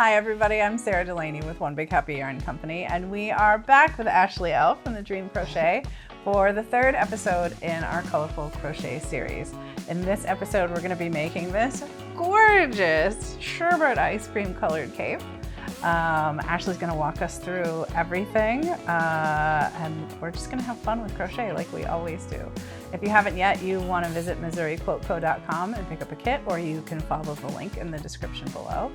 Hi everybody, I'm Sarah Delaney with One Big Happy Yarn Company, and we are back with Ashlee Elle from the Dream Crochet for the third episode in our colorful crochet series. In this episode, we're going to be making this gorgeous sherbet ice cream colored cape. Ashlee's going to walk us through everything, and we're just going to have fun with crochet like we always do. If you haven't yet, you want to visit MissouriQuiltCo.com and pick up a kit, or you can follow the link in the description below.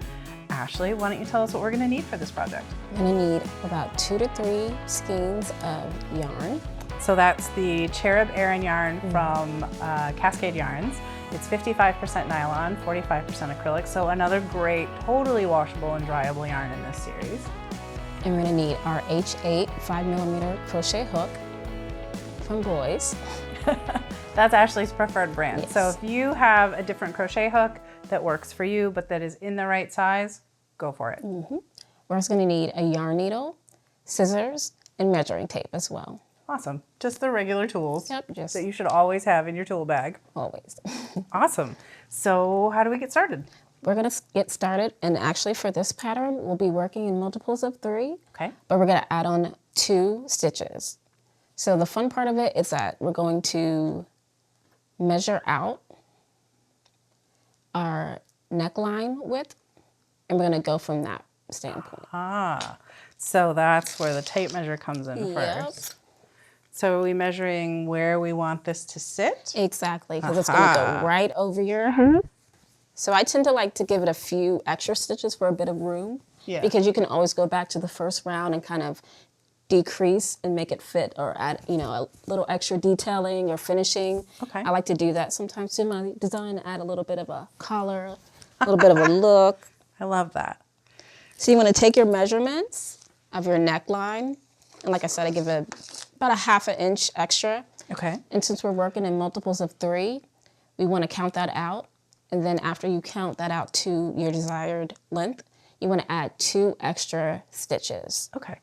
Ashlee, why don't you tell us what we're going to need for this project? We're going to need about 2 to 3 skeins of yarn. So that's the Cherub Aran yarn from Cascade Yarns. It's 55% nylon, 45% acrylic, so another great, totally washable and dryable yarn in this series. And we're going to need our H8 5mm crochet hook from Boys. That's Ashlee's preferred brand. Yes. So if you have a different crochet hook that works for you, but that is in the right size, go for it. We're also going to need a yarn needle, scissors, and measuring tape as well. Awesome. Just the regular tools Just that you should always have in your tool bag. always. Awesome. So how do we get started? We're going to get started, and actually for this pattern, we'll be working in multiples of 3, Okay. but we're going to add on 2 stitches. So the fun part of it is that we're going to measure out our neckline width, and we're going to go from that standpoint. So that's where the tape measure comes in first. So are we measuring where we want this to sit? Exactly, because it's going to go right over your head. So I tend to like to give it a few extra stitches for a bit of room, because you can always go back to the first round and kind of decrease and make it fit, or add, a little extra detailing or finishing. Okay. I like to do that sometimes to my design, add a little bit of a collar, a little bit of a look. I love that. So you want to take your measurements of your neckline, and like I said, I give it about a ½ inch extra. Okay. And since we're working in multiples of 3, we want to count that out. And then after you count that out to your desired length, you want to add 2 extra stitches. Okay.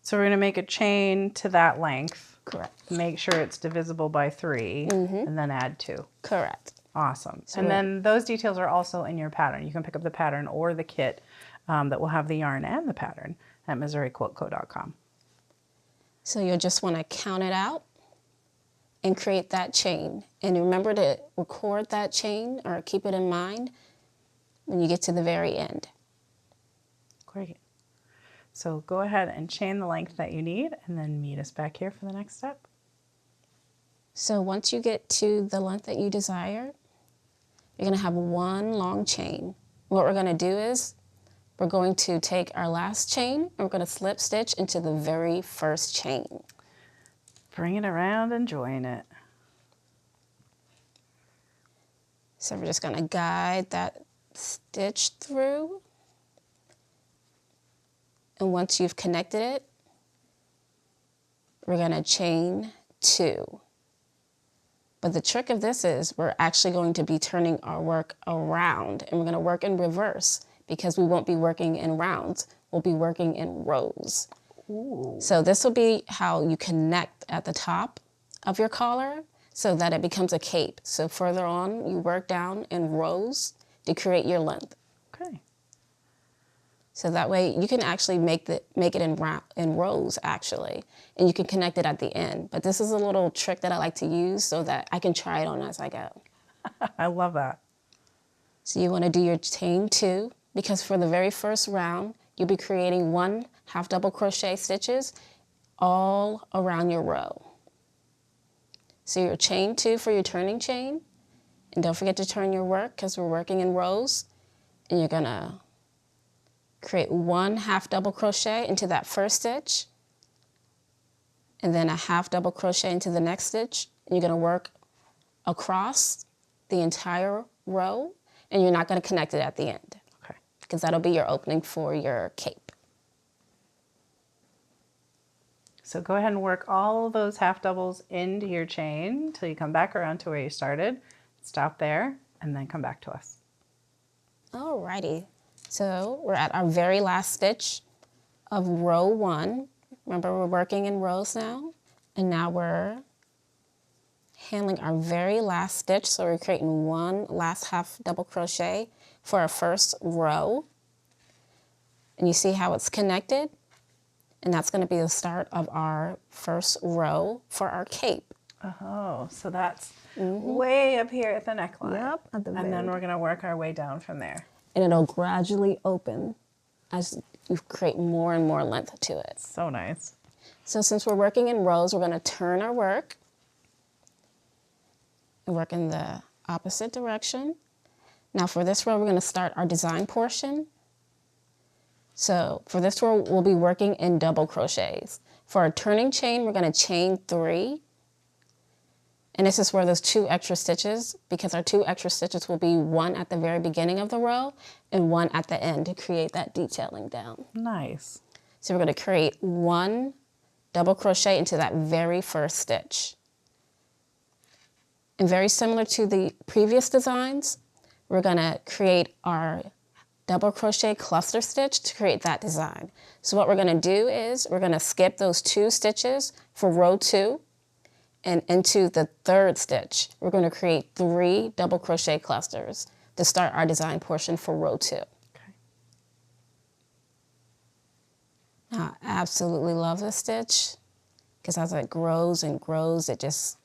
So we're going to make a chain to that length. Correct. Make sure it's divisible by 3, and then add 2. Correct. Awesome. And then those details are also in your pattern. You can pick up the pattern or the kit that will have the yarn and the pattern at MissouriQuiltCo.com. So you'll just want to count it out and create that chain. And remember to record that chain, or keep it in mind when you get to the very end. Great. So go ahead and chain the length that you need, and then meet us back here for the next step. So once you get to the length that you desire, you're going to have 1 long chain. What we're going to do is we're going to take our last chain and we're going to slip stitch into the very first chain. Bring it around and join it. So we're just going to guide that stitch through. And once you've connected it, we're going to chain 2. But the trick of this is we're actually going to be turning our work around, and we're going to work in reverse, because we won't be working in rounds. We'll be working in rows. Ooh. So this will be how you connect at the top of your collar so that it becomes a cape. So further on, you work down in rows to create your length. Okay. So that way you can actually make it in rows, actually, and you can connect it at the end. But this is a little trick that I like to use so that I can try it on as I go. I love that. So you want to do your chain 2, because for the very first round, you'll be creating 1 half double crochet stitches all around your row. So your chain 2 for your turning chain, and don't forget to turn your work because we're working in rows, and you're gonna create 1 half double crochet into that first stitch, and then a half double crochet into the next stitch, and you're gonna work across the entire row, and you're not gonna connect it at the end. Because that'll be your opening for your cape. So go ahead and work all those half doubles into your chain till you come back around to where you started. Stop there and then come back to us. Alrighty, so we're at our very last stitch of row 1. Remember, we're working in rows now, and now we're handling our very last stitch. So we're creating 1 last half double crochet for our first row. And you see how it's connected? And that's going to be the start of our first row for our cape. Oh, so that's way up here at the neckline. Yep, at the and then we're going to work our way down from there. And it'll gradually open as you create more and more length to it. So nice. So since we're working in rows, we're going to turn our work and work in the opposite direction. Now for this row, we're going to start our design portion. So for this row, we'll be working in double crochets. For our turning chain, we're going to chain 3. And this is where those 2 extra stitches, because our 2 extra stitches will be 1 at the very beginning of the row and 1 at the end to create that detailing down. Nice. So we're going to create 1 double crochet into that very first stitch. And very similar to the previous designs, we're going to create our double crochet cluster stitch to create that design. So what we're going to do is we're going to skip those 2 stitches for row 2, and into the 3rd stitch, we're going to create 3 double crochet clusters to start our design portion for row 2. Okay. Now, I absolutely love this stitch because as it grows and grows, it's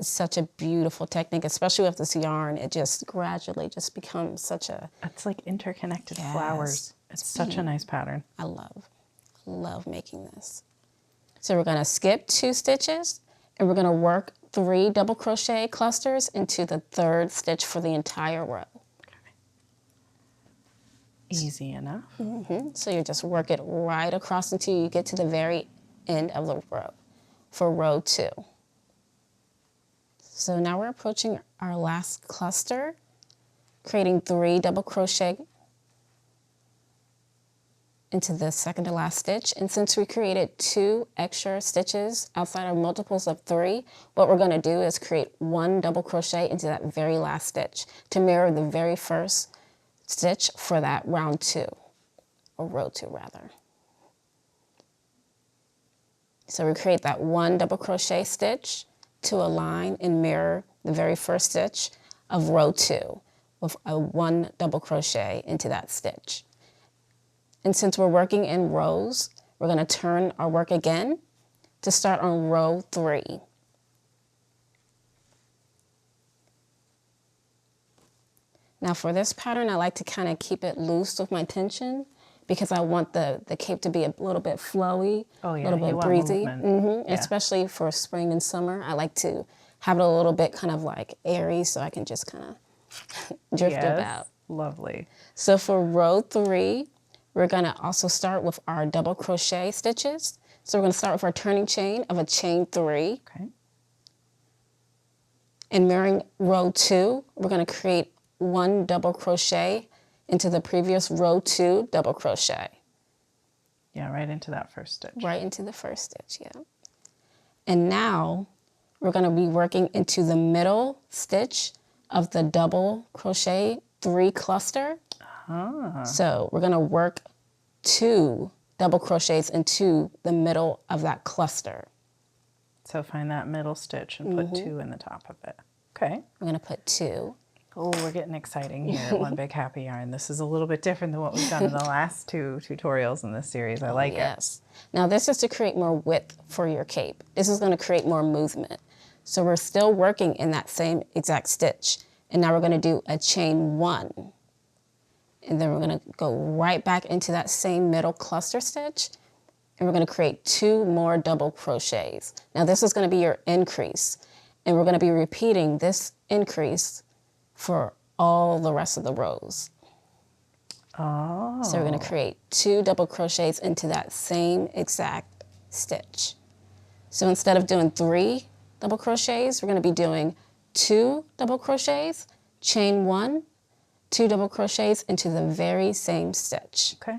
such a beautiful technique, especially with this yarn. It just gradually just becomes such a... It's like interconnected flowers. It's such a nice pattern. I love making this. So we're going to skip 2 stitches and we're going to work 3 double crochet clusters into the 3rd stitch for the entire row. Okay. Easy enough. So you just work it right across until you get to the very end of the row for row 2. So now we're approaching our last cluster, creating 3 double crochet into the second to last stitch. And since we created 2 extra stitches outside our multiples of 3, what we're going to do is create 1 double crochet into that very last stitch to mirror the very first stitch for that round 2, or row 2 rather. So we create that 1 double crochet stitch to align and mirror the very first stitch of row 2 with a 1 double crochet into that stitch. And since we're working in rows, we're going to turn our work again to start on row 3. Now for this pattern, I like to kind of keep it loose with my tension because I want the cape to be a little bit flowy, a little bit breezy. Especially for spring and summer, I like to have it a little bit kind of like airy so I can just kind of drift about. Lovely. So for row 3, we're going to also start with our double crochet stitches. So we're going to start with our turning chain of a chain 3. Okay. And mirroring row 2, we're going to create 1 double crochet into the previous row 2 double crochet. Yeah, right into that first stitch. Right into the first stitch, yeah. And now we're going to be working into the middle stitch of the double crochet 3 cluster. So we're going to work 2 double crochets into the middle of that cluster. So find that middle stitch and put 2 in the top of it. Okay. We're going to put 2. Oh, we're getting exciting here at One Big Happy Yarn. This is a little bit different than what we've done in the last 2 tutorials in this series. I like it. Yes. Now this is to create more width for your cape. This is going to create more movement. So we're still working in that same exact stitch. And now we're going to do a chain 1. And then we're going to go right back into that same middle cluster stitch. And we're going to create 2 more double crochets. Now this is going to be your increase. And we're going to be repeating this increase for all the rest of the rows. Oh. So we're going to create 2 double crochets into that same exact stitch. So instead of doing 3 double crochets, we're going to be doing 2 double crochets, chain 1, 2 double crochets into the very same stitch. Okay.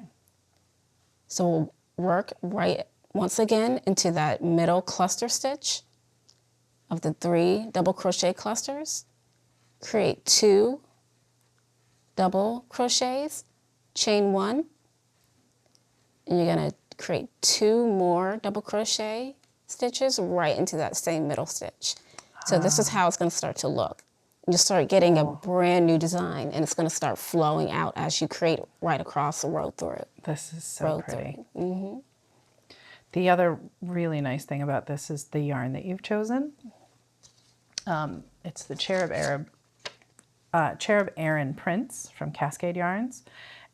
So we'll work right once again into that middle cluster stitch of the 3 double crochet clusters. Create 2 double crochets, chain 1, and you're going to create 2 more double crochet stitches right into that same middle stitch. So this is how it's going to start to look. you'll start getting a brand new design, and it's going to start flowing out as you create right across the row through. This is so pretty. Mm-hmm. The other really nice thing about this is the yarn that you've chosen. It's the Cherub Aran prints from Cascade Yarns,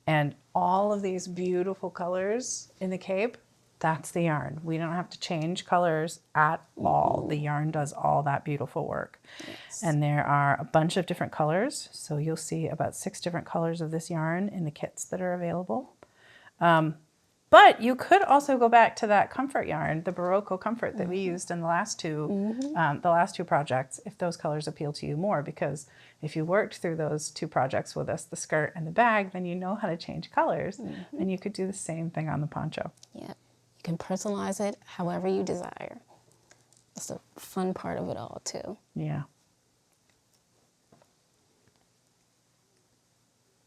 and all of these beautiful colors in the cape, that's the yarn. We don't have to change colors at all. The yarn does all that beautiful work. Yes. And there are a bunch of different colors. So you'll see about 6 different colors of this yarn in the kits that are available. But you could also go back to that comfort yarn, the Barocco Comfort that we used in the last two projects, if those colors appeal to you more, because if you worked through those 2 projects with us, the skirt and the bag, then you know how to change colors, and you could do the same thing on the poncho. Yeah, you can personalize it however you desire. That's the fun part of it all too. Yeah.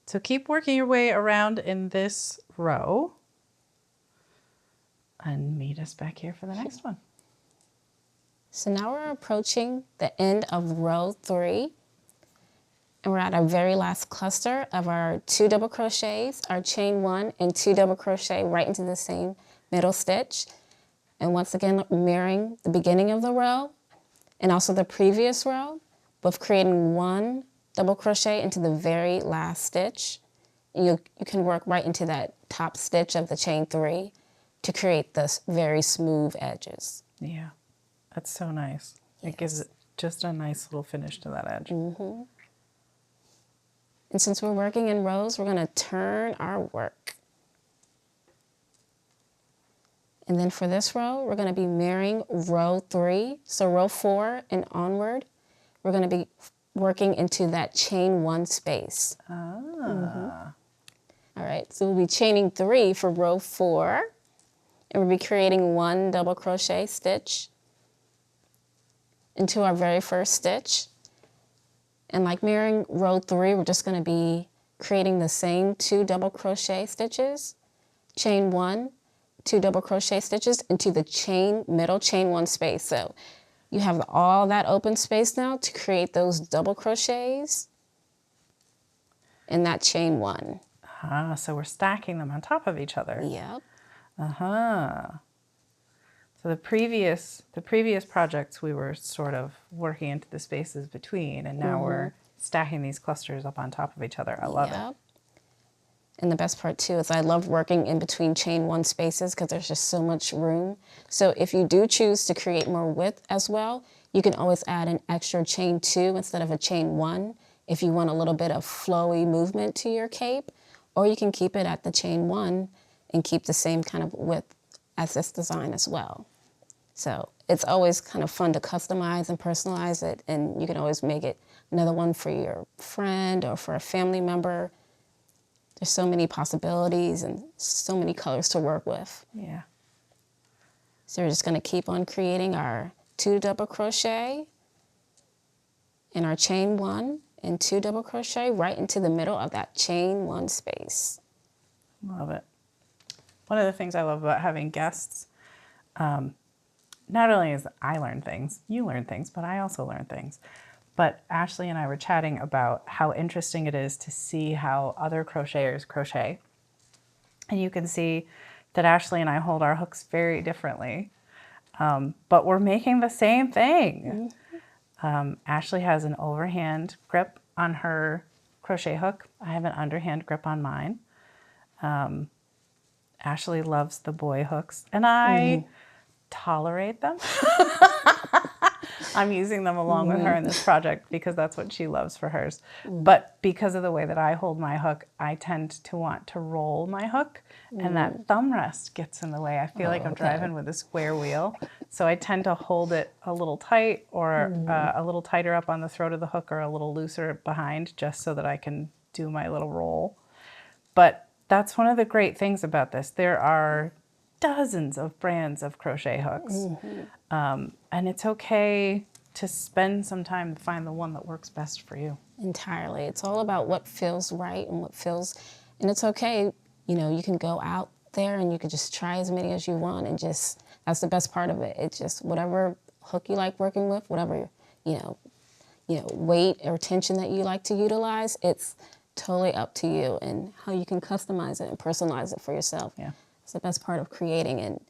So keep working your way around in this row and meet us back here for the next one. So now we're approaching the end of row 3, and we're at our very last cluster of our 2 double crochets, our chain 1 and 2 double crochet right into the same middle stitch. And once again, mirroring the beginning of the row and also the previous row, with creating 1 double crochet into the very last stitch. You can work right into that top stitch of the chain 3 to create this very smooth edges. Yeah, that's so nice. Yes. It gives it just a nice little finish to that edge. Mm-hmm. And since we're working in rows, we're going to turn our work. And then for this row, we're going to be mirroring row 3. So row 4 and onward, we're going to be working into that chain 1 space. Ah. All right, so we'll be chaining 3 for row 4, and we'll be creating 1 double crochet stitch into our very first stitch. And like mirroring row 3, we're just going to be creating the same 2 double crochet stitches, chain 1, 2 double crochet stitches into the middle chain 1 space. So you have all that open space now to create those double crochets in that chain 1. Ah, so we're stacking them on top of each other. Yep. So the previous projects we were sort of working into the spaces between, and now we're stacking these clusters up on top of each other. I love it. And the best part too is I love working in between chain 1 spaces because there's just so much room. So if you do choose to create more width as well, you can always add an extra chain 2 instead of a chain 1 if you want a little bit of flowy movement to your cape, or you can keep it at the chain 1 and keep the same kind of width as this design as well. So it's always kind of fun to customize and personalize it, and you can always make it another one for your friend or for a family member. There's so many possibilities and so many colors to work with. Yeah. So we're just going to keep on creating our 2 double crochet in our chain 1 and 2 double crochet right into the middle of that chain 1 space. Love it. One of the things I love about having guests, not only is I learn things, you learn things, but I also learn things. But Ashlee and I were chatting about how interesting it is to see how other crocheters crochet. And you can see that Ashlee and I hold our hooks very differently, but we're making the same thing. Ashlee has an overhand grip on her crochet hook. I have an underhand grip on mine. Ashlee loves the boy hooks, and I tolerate them. I'm using them along with her in this project because that's what she loves for hers. But because of the way that I hold my hook, I tend to want to roll my hook, and that thumb rest gets in the way. I feel like I'm driving with a square wheel. So I tend to hold it a little tight, or a little tighter up on the throat of the hook, or a little looser behind, just so that I can do my little roll. But that's one of the great things about this. There are dozens of brands of crochet hooks. And it's okay to spend some time to find the one that works best for you. Entirely. It's all about what feels right and and it's okay, you know, you can go out there and you can just try as many as you want, and just, that's the best part of it. It's just whatever hook you like working with, whatever, you know, weight or tension that you like to utilize. It's totally up to you and how you can customize it and personalize it for yourself. Yeah. It's the best part of creating, and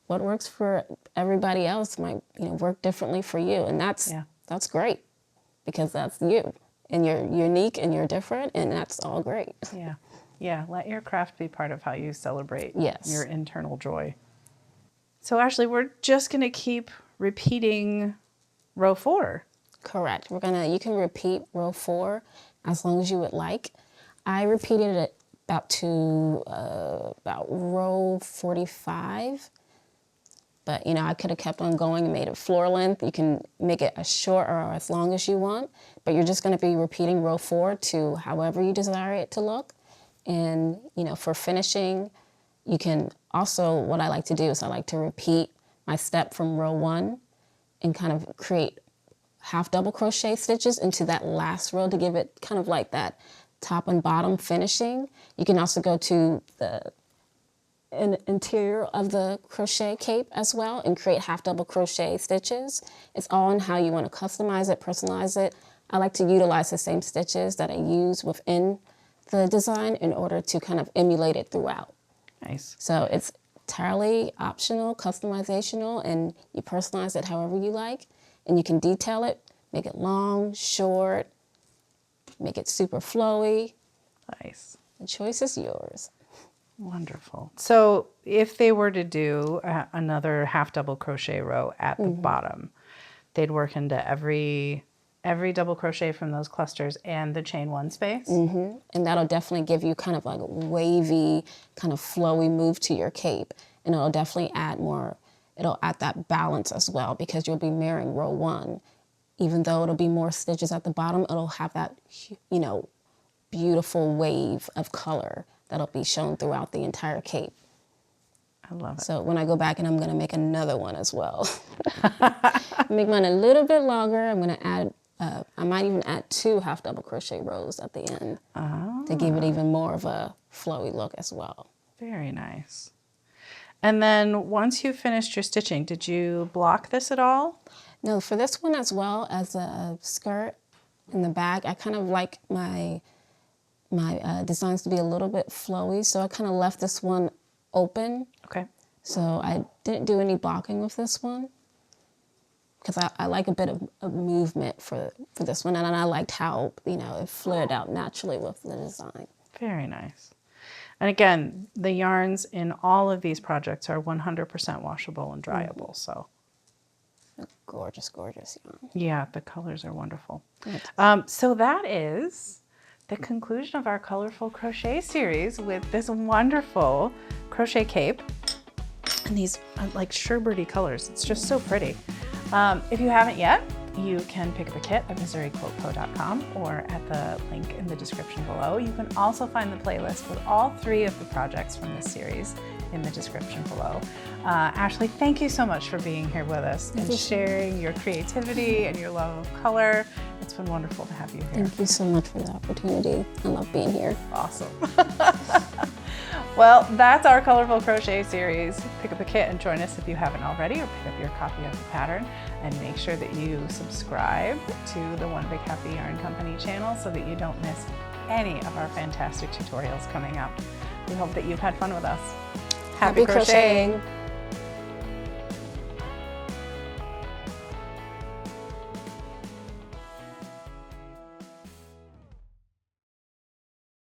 what works for everybody else might work differently for you, and that's great because that's you and you're unique and you're different, and that's all great. Yeah, let your craft be part of how you celebrate your internal joy. So Ashlee, we're just going to keep repeating row 4. Correct. You can repeat row 4 as long as you would like. I repeated it about row 45. But, I could have kept on going and made it floor length. You can make it as short or as long as you want, but you're just going to be repeating row 4 to however you desire it to look. And, for finishing, you can also, what I like to do is I like to repeat my step from row 1 and kind of create half double crochet stitches into that last row to give it kind of like that top and bottom finishing. You can also go to the interior of the crochet cape as well and create half double crochet stitches. It's all in how you want to customize it, personalize it. I like to utilize the same stitches that I use within the design in order to kind of emulate it throughout. Nice. So it's entirely optional, customizational, and you personalize it however you like, and you can detail it, make it long, short, make it super flowy. Nice. The choice is yours. Wonderful. So if they were to do another half double crochet row at the bottom, they'd work into every double crochet from those clusters and the chain 1 space. And that'll definitely give you kind of like a wavy, kind of flowy move to your cape. And it'll definitely it'll add that balance as well, because you'll be mirroring row 1. Even though it'll be more stitches at the bottom, it'll have that, beautiful wave of color that'll be shown throughout the entire cape. I love it. So when I go back, and I'm going to make another one as well. Make mine a little bit longer. I'm going to add, I might even add 2 half double crochet rows at the end to give it even more of a flowy look as well. Very nice. And then once you finished your stitching, did you block this at all? No, for this one as well as a skirt in the back, I kind of like my designs to be a little bit flowy, so I kind of left this one open. Okay. So I didn't do any blocking with this one because I like a bit of movement for this one, and I liked how it flared out naturally with the design. Very nice. And again, the yarns in all of these projects are 100% washable and dryable. So gorgeous, gorgeous yarn. Yeah, the colors are wonderful. So that is the conclusion of our colorful crochet series with this wonderful crochet cape and these like sherbety colors. It's just so pretty. If you haven't yet, you can pick up a kit at MissouriQuiltCo.com or at the link in the description below. You can also find the playlist with all 3 of the projects from this series in the description below. Ashlee, thank you so much for being here with us and sharing your creativity and your love of color. It's been wonderful to have you here. Thank you so much for the opportunity. I love being here. Awesome. Well, that's our colorful crochet series. Pick up a kit and join us if you haven't already, or pick up your copy of the pattern, and make sure that you subscribe to the One Big Happy Yarn Company channel so that you don't miss any of our fantastic tutorials coming up. We hope that you've had fun with us. Happy crocheting!